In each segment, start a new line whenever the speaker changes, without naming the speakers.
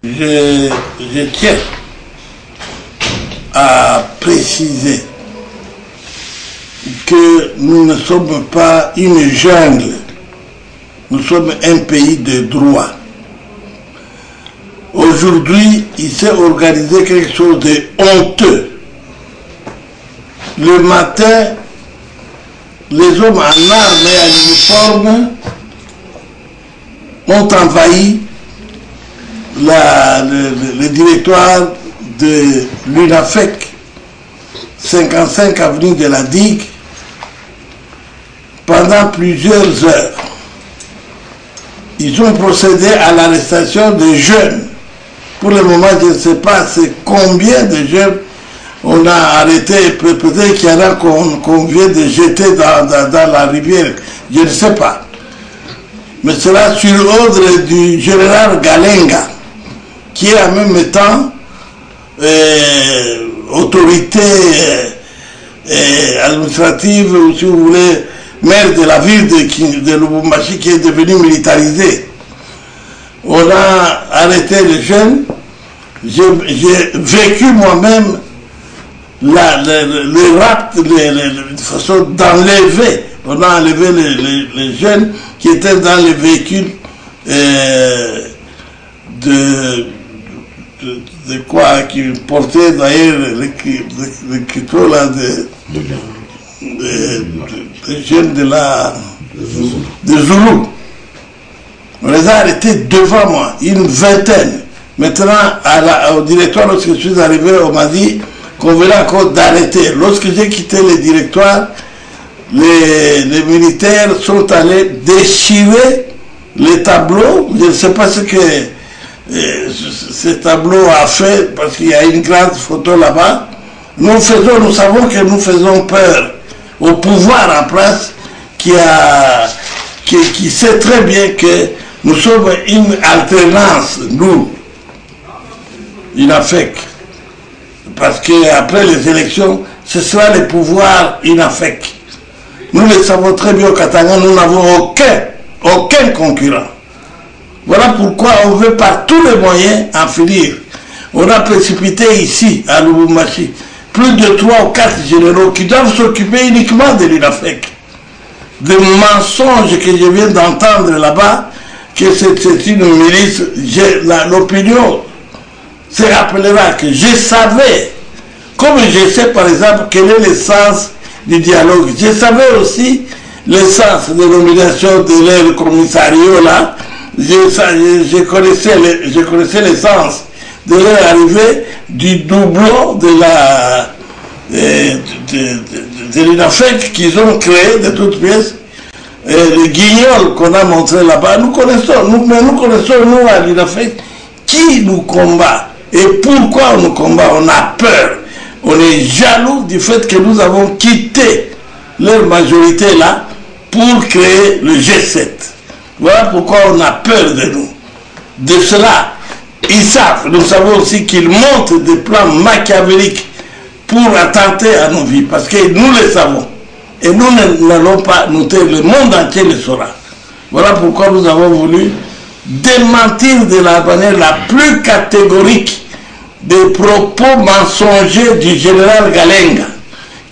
Je tiens à préciser que nous ne sommes pas une jungle, nous sommes un pays de droit. Aujourd'hui, il s'est organisé quelque chose de honteux. Le matin, les hommes en armes et en uniforme ont envahi le directoire de l'UNAFEC, 55 avenue de la Digue, pendant plusieurs heures. Ils ont procédé à l'arrestation de jeunes. Pour le moment, je ne sais pas c'est combien de jeunes on a arrêté. Peut-être qu'il y en a qu'on vient de jeter dans la rivière. Je ne sais pas. Mais cela sur ordre du général Galenga, qui est en même temps autorité administrative, ou si vous voulez, maire de la ville de Lubumbashi, qui est devenu militarisé. On a arrêté les jeunes. J'ai vécu moi-même le rapt, de façon d'enlever. On a enlevé les jeunes qui étaient dans les véhicules de quoi, qui portaient d'ailleurs le criteau là des jeunes de Zoulou. On les a arrêtés devant moi, une vingtaine. Maintenant, au directoire, lorsque je suis arrivé, on m'a dit qu'on venait encore d'arrêter. Lorsque j'ai quitté le directoire, les militaires sont allés déchirer les tableaux. Je ne sais pas ce que ce tableau a fait, parce qu'il y a une grande photo là-bas. Nous savons que nous faisons peur au pouvoir en place qui sait très bien que nous sommes une alternance, nous, UNAFEC. Parce qu'après les élections, ce sera le pouvoir UNAFEC. Nous le savons très bien au Katanga, nous n'avons aucun concurrent. Voilà pourquoi on veut par tous les moyens en finir. On a précipité ici, à Lubumbashi, plus de 3 ou 4 généraux qui doivent s'occuper uniquement de l'UNAFEC. Des mensonges que je viens d'entendre là-bas, que c'est une milice. L'opinion se rappellera que je savais, comme je sais par exemple quel est le sens du dialogue, je savais aussi le sens de nomination de leur commissariat là, je connaissais le sens de leur arrivée, du doublon de l'UNAFEC qu'ils ont créé de toutes pièces. Les guignols qu'on a montré là-bas, nous connaissons, nous à l'UNAFEC, qui nous combat et pourquoi on nous combat. On a peur, on est jaloux du fait que nous avons quitté leur majorité là pour créer le G7. Voilà pourquoi on a peur de nous. De cela, ils savent, nous savons aussi qu'ils montent des plans machiavéliques pour attenter à nos vies, parce que nous le savons. Et nous n'allons pas noter, le monde entier le saura. Voilà pourquoi nous avons voulu démentir de la manière la plus catégorique des propos mensongers du général Galenga,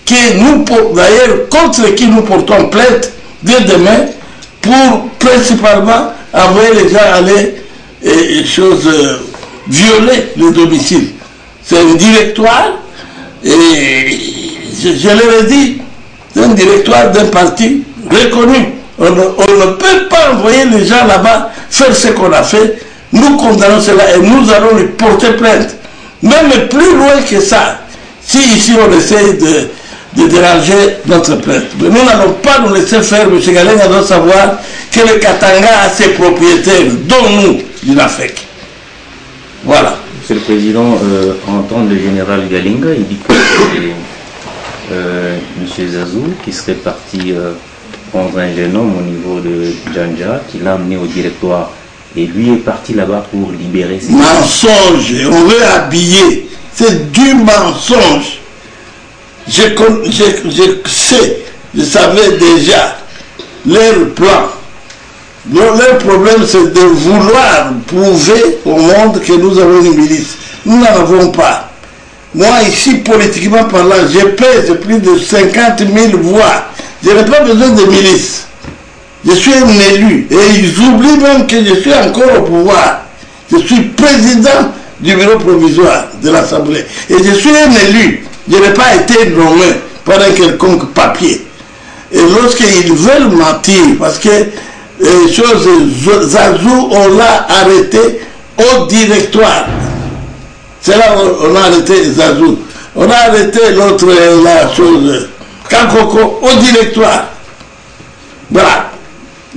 qui nous, d'ailleurs, contre qui nous portons plainte dès demain, pour principalement envoyer les gens aller violer le domicile. C'est un directoire, et je leur ai dit, c'est un directoire d'un parti reconnu. On ne peut pas envoyer les gens là-bas faire ce qu'on a fait. Nous condamnons cela et nous allons lui porter plainte. Même plus loin que ça, si ici on essaye de déranger notre plainte. Mais nous n'allons pas nous laisser faire. M. Galenga doit savoir que le Katanga a ses propriétaires, dont nous, l'UNAFEC. Voilà.
Monsieur le Président, entend le général Galenga, il dit que M. Zazou, qui serait parti prendre un jeune homme au niveau de Djandja, qui l'a amené au directoire, et lui est parti là-bas pour libérer ses...
Mensonge, on veut habiller, c'est du mensonge. Je sais, je savais déjà leur plan. Leur problème, c'est de vouloir prouver au monde que nous avons une milice. Nous n'en avons pas. Moi, ici, politiquement parlant, je pèse plus de 50 000 voix. Je n'ai pas besoin de milice. Je suis un élu. Et ils oublient même que je suis encore au pouvoir. Je suis président du bureau provisoire de l'Assemblée. Et je suis un élu. Je n'ai pas été nommé par un quelconque papier. Et lorsqu'ils veulent mentir, parce que Zazou, on l'a arrêté au directoire. C'est là qu'on a arrêté Zazou. On a arrêté l'autre, la chose, Kankoko, au directoire. Voilà.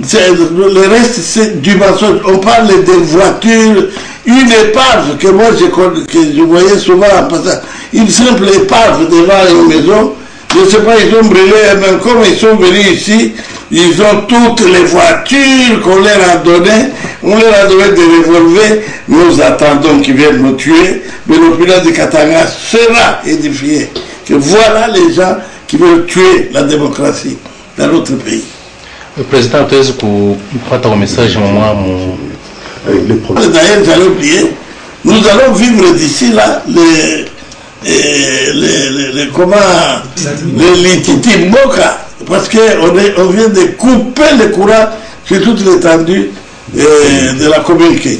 Le reste, c'est du mensonge. On parle des voitures, une épave que moi je voyais souvent en passant, une simple épave devant une maison. Je ne sais pas, ils ont brûlé, même comme ils sont venus ici, ils ont toutes les voitures qu'on leur a données, on leur a donné des revolvers, nous attendons qu'ils viennent nous tuer, mais l'opinion de Katanga sera édifiée. Que voilà les gens qui veulent tuer la démocratie dans notre pays.
Le président, tu as un message
D'ailleurs, j'allais oublier, nous allons vivre d'ici là les lititi moka, parce qu'on vient de couper le courant sur toute l'étendue de la commune Kenya.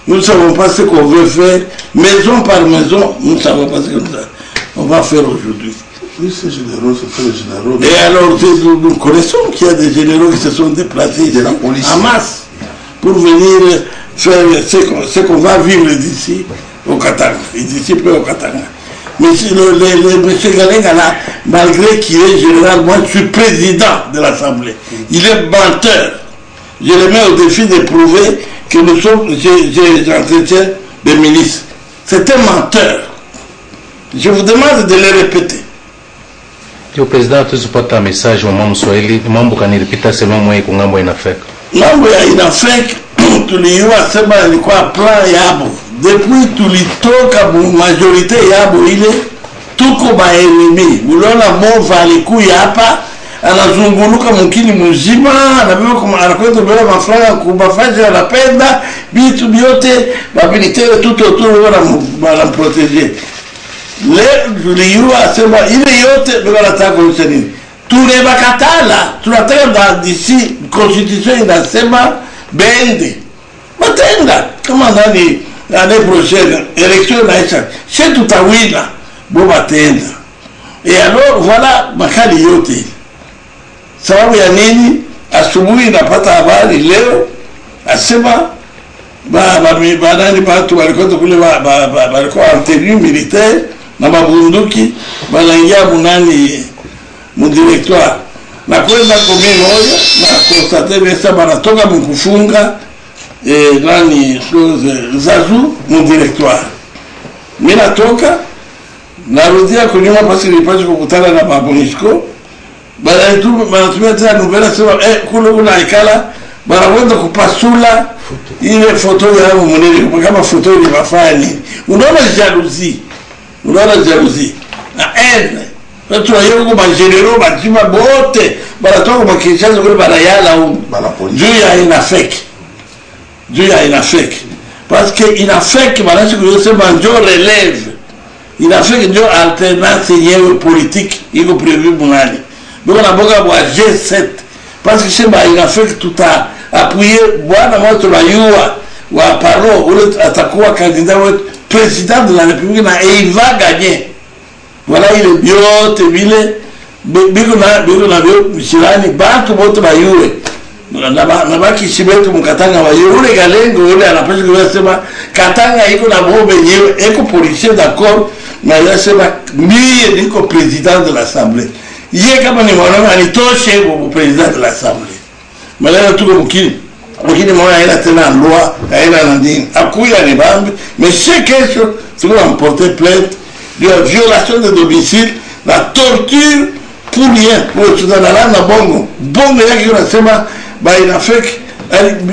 Nous ne savons pas ce qu'on veut faire, maison par maison, nous ne savons pas ce qu'on va faire aujourd'hui.
Oui, c'est généraux, c'est les généraux.
Et alors, nous connaissons qu'il y a des généraux qui se sont déplacés
de la police
en masse pour venir faire ce qu'on va vivre d'ici au Katanga, et d'ici peu au Katanga. Mais M. Galenga là, malgré qu'il est général, moi je suis président de l'Assemblée. Il est menteur. Je le mets au défi de prouver que nous sommes, j'entretiens des milices. C'est un menteur. Je vous demande de le répéter.
Le président, tu as un message au moment où mambo kaniripita sema mwe kungambo inafeka.
Mambo ya inafeka tuliua sema ilikuwa plan yabo. Depuis tulitoka majorite yabo ile tuko baenemi. Uliona Mova alikuya hapa anazunguluka mkini mzima anabeba kama anakwenda bila mafranga kubafaje anapenda vitu vyote babilitere tout autour wana protéger. Le tuliua sema ile yote ndio anataka kusema nini? Tunebakatala tunataka d'ici constitution inasema bende. Matenda kama ndani l'année prochaine, élection naisha, c'est tout à wina, bon batenda. Et alors, voilà, makali yote. Sababu ya nini, asubuhi napata habari leo, asema, nani batu walikuwa kule, walikuwa en tenue militaire, na mabunduki, wanaingia munani, mudirectoire. Na kwenda komi moja, na konstate nesa, banatoka mkufunga, nani Zazou mon directoire. Mimi natoka narudia kunyuma pasi nilipaswa kukutana na Mabonisco. Banatumia tena nubela sema kule kuna ikala banakwenda kupasula ile foto ya mwenyewe kama foto ile mafani. Unaona jalousie. Na ene. Watu wao kwa general bajima bote banatoka kwa Kinshasa kule banayala huko. Juu ya inafeki. Dieu a une affect. Parce qu'il a fait que maintenant, ce que Dieu relève, il a fait que Dieu alternance politique, il a prévu mon année. Donc on a beaucoup à G7. Parce que il a fait que tout a appuyé, voilà, moi, sur la Youa, ou à Paro, ou à candidat, président de la République, et il va gagner. Voilà, il est bio, Biguna, Michilani, Bantu, Boto, Bayoué. Nabaki shibetu mkatanga wa yule galengo yule anapaswa kusema Katanga iko na bombe yenyewe eko policier d'accord na yasema mie niko président de l'Assemblée. Yeye kama ni mwanaume anitoshe kwa président de l'Assemblée. Malaya tuko mkini mwana haina tena loi haina nandini akuya ni bambi mais c'est question tu vas porter plainte de violation de domicile, la torture pour rien pour tudana na bongo yake unasema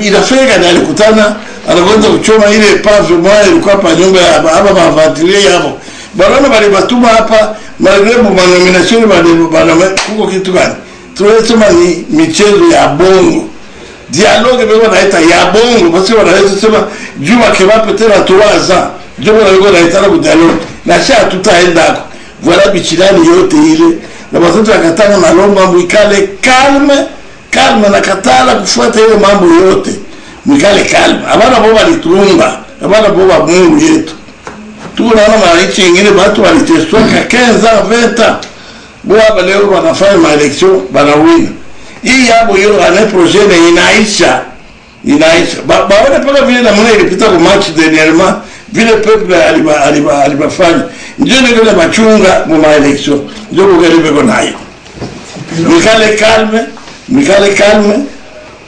inafeka na alikutana anakwenda kuchoma ile pave moja ilikuwa hapa nyumba hapa mavatilie hapo bwana bali batuma hapa malgrebo manomination bana kuko kitu gani tunasema ni michezo ya bongo dialogue beko naita ya bongo parce que wanaweza sema juma kema peut-être à 3 ans juma beko naita na dialogue na sha tutaenda voilà bichilani yote ile na watoto wakatana na lomba mwikale calme na katala kufuata ile mambo yote mwikale calme abana boba liturumba abana boba Mungu yetu tunaona maichi ingine watu waliteswa ka 15 ans 20 ans boa leo wanafanya maelection banawina hii hapo hiyo ana projet na inaisha baona paka vile na mwana ilipita kwa match dernièrement vile peuple alibafanya ndio ndio machunga mu maelection ndio kugaribe kwa nayo mikale calme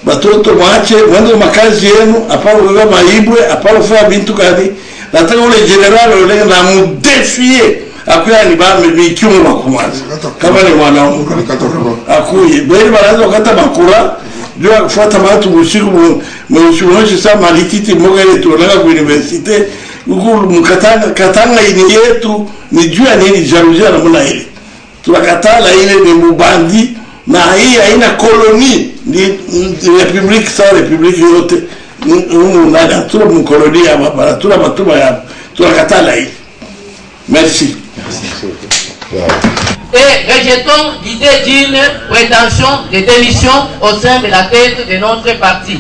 batoto mwache mwende makazi yenu aparo kwa maibwe aparo fa bintu kani nataka ule general ule na mudefie akuya ni ba mikiunga kumaza kama ni mwanao akuye bali baraza wakata makura ndio kufuata watu usiku mwisho sana malititi moga ile tunaga kwa university huko Katanga ini yetu ni jua nini jaruja na mna ile tunakatala ile ni mubandi na hii haina koloni ni republique sa republique yote na tuna mkolonia hapa tuna matuma ya tunakatala hii. Merci.
Et rejetons l'idée d'une prétention de démission au sein de la tête de notre parti.